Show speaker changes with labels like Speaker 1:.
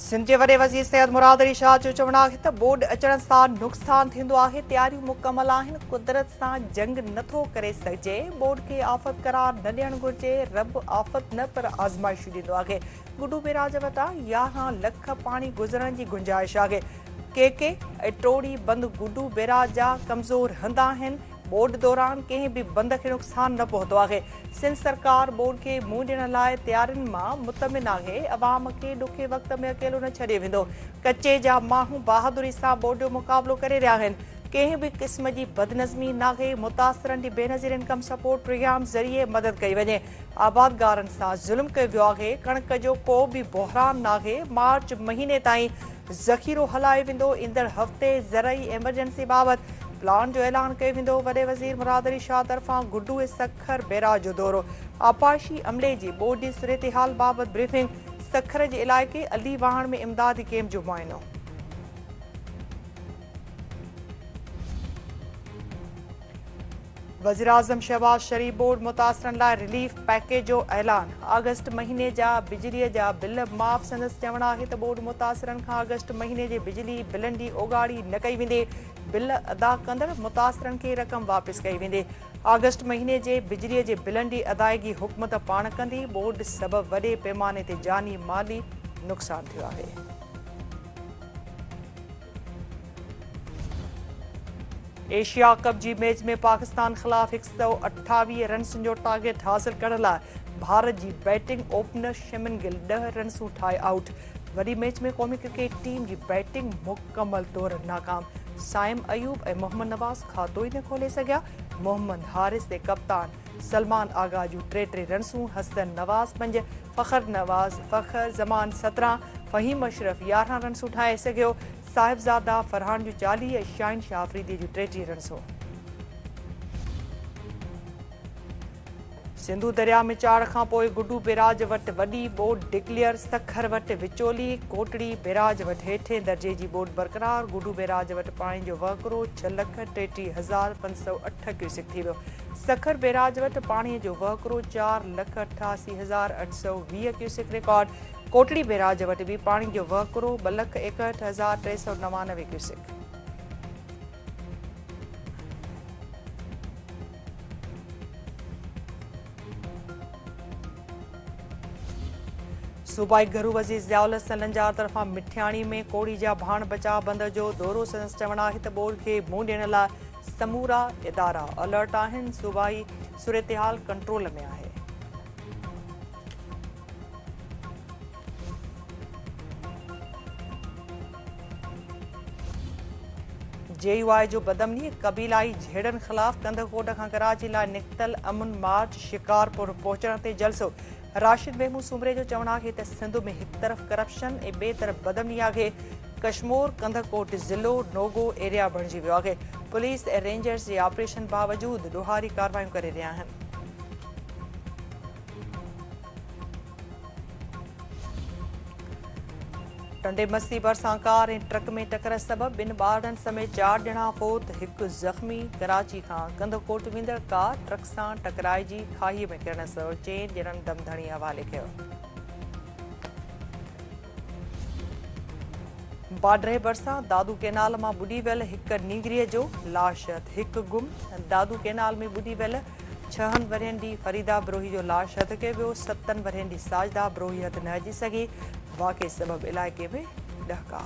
Speaker 1: सिंध के वॾे वज़ीर सैयद मुराद अली शाह जो चवणु आहे त बोड अचण सां नुक़सान थींदो आहे। तयारियूं मुकमल आहिनि। कुदरत सां जंग नथो करे सघिजे। बोड खे आफ़त करार न ॾियणु घुरिजे। रब आफ़त न पर आज़माइशूं ॾींदो आहे। गुडू बेराज वटां 11 लख पाणी गुज़रण जी गुंजाइश आहे। के ऐं टोड़ी बंद गुडू बेराज जा कमज़ोर हंध आहिनि। बोड दौरान कंहिं बि बंद खे नुक़सान न पहुतो आहे। सिंध सरकार बोड खे मुंहुं ॾियण लाइ तयारियुनि मां मुतमिन आहे। अवाम खे ॾुखे वक़्त में अकेलो न छॾे वेंदो। कचे जा माण्हू बहादुरी सां बोड जो मुक़ाबिलो करे रहिया आहिनि। कंहिं बि क़िस्म जी बदनज़मी नाहे। मुतासिरनि जी बेनज़ीर इनकम सपोर्ट प्रोग्राम ज़रिए मदद कई वञे। आबादगारनि सां ज़ुल्म कयो वियो आहे। कणक जो को बि बहिरान नाहे। मार्च महीने ताईं ज़ख़ीरो हलायो वेंदो। ईंदड़ हफ़्ते ज़रई एमरजेंसी बाबति प्लान जो ऐलान कयो वेंदो। वॾे वज़ीर मुराद अली शाह तरफ़ां गुडू ऐं सखर बैराज जो दौरो। आपाशी अमले जी बोड जी सूरतहाल बाबति ब्रीफिंग। सखर जे इलाइक़े अली वाहण में इमदादी कैम्प जो मुआइनो। वज़ीर आज़म शहबाज शरीफ बोड मुतासिरनि लाइ रिलीफ पैकेज जो ऐलान। अगस्त महीने जा बिजलीअ जा बिल माफ़। संदसि चवणु आहे त बोड मुतासिरनि खां अगस्त महीने जे बिजली बिलनि जी ओगाड़ी न कई वेंदी। बिल अदा कंदड़ मुतासिरनि खे रक़म वापसि कई वेंदी। अगस्त महीने जे बिजलीअ जे बिलनि जी अदायगी हुकूमत पाण कंदी। बोड सबबि वॾे पैमाने ते जानी माली नुक़सान थियो आहे। एशिया कप जी मैच में पाकिस्तान ख़िलाफ़ 128 रन्सनि जो टारगेट हासिल करण लाइ भारत जी बैटिंग ओपनर शमिन गिल 10 रन्सूं ठाहे आउट। वॾी मैच में क़ौमी क्रिकेट टीम जी बैटिंग मुकमल तौर नाकाम। साइम अयूब ऐं मोहम्मद नवाज़ खातो ई न खोले सघिया। मोहम्मद हारिस ते कप्तान सलमान आगा जूं 33 रन्सूं। हसन नवाज़ 5, फ़खर ज़मान 17, फ़हीम अशरफ 11 रन्सूं ठाहे सघियो। साहिबज़ादा फरहान जूं 40 ऐं शाहिन शाह अफ़रीदी जूं 33 रन्सूं। सिंधु दरिया में चाड़ खां पोइ गुडू बेराज वटि वॾी बोड डिक्लेयर। सखर वटि विचोली। कोटड़ी बेराज वटि हेठें दर्जे जी बोड बरक़रार। गुडू बेराज वटि पाणी जो वहकिरो 6,33,508 क्यूसिक थी वियो। सखर बेराज वटि पाणीअ जो वहकिरो 4,88,820 क्यूसिक रिकॉर्ड। कोटड़ी बेराज वटि बि पाणी जो वहकिरो 2,61,399 क्यूसिक। सूबाई घरू वज़ीर ज़ियाउल हसन लंजार तरफ़ां मिठियाणी में कोड़ी जा भाण बचाव बंद जो दौरो। संदसि चवणु आहे त बोड खे मुंहुं ॾियण लाइ समूरा इदारा अलर्ट आहिनि। सूबाई सूरतहाल कंट्रोल में आहे। JUI जो बदमनी क़बीलाई झेड़नि ख़िलाफ़ कंदकोट खां कराची लाइ निकितल अमन मार्च शिकारपुर पहुचण ते जलसो। राशिद महमूद सूमरे जो चवणु आहे त सिंध में हिकु तरफ़ करप्शन ऐं ॿिए तरफ़ बदमनी आहे। कश्मीर कंदकोट ज़िलो नोगो एरिया बणिजी वियो आहे। पुलिस ऐं रेंजर्स जे ऑपरेशन बावजूदि ॾोहारी कार्रवाइयूं करे रहिया आहिनि। टंडे मस्ती भरिसां कार ऐं ट्रक में टकर सबबि 2 ॿारनि समेत 4 ॼणा फौत, 1 ज़ख़्मी। कराची खां कंदकोट वेंदड़ कार ट्रक सां टकराइजी खाईअ में किरण सबबि 4 ॼणनि दमधणी हवाले कयो। बाडरे भरिसां दादू कैनाल मां ॿुॾी वियल 1 नींगरीअ जो लाश, 1 गुम। दादू कैनाल में ॿुॾी वियल 6 वरियनि जी फरीदा ब्रोही जो लाश हथ कयो वियो। 7 वरियनि जी साजदा ब्रोही हथ न अची सघी। वाक़े सबबि इलाइक़े में ॾहका।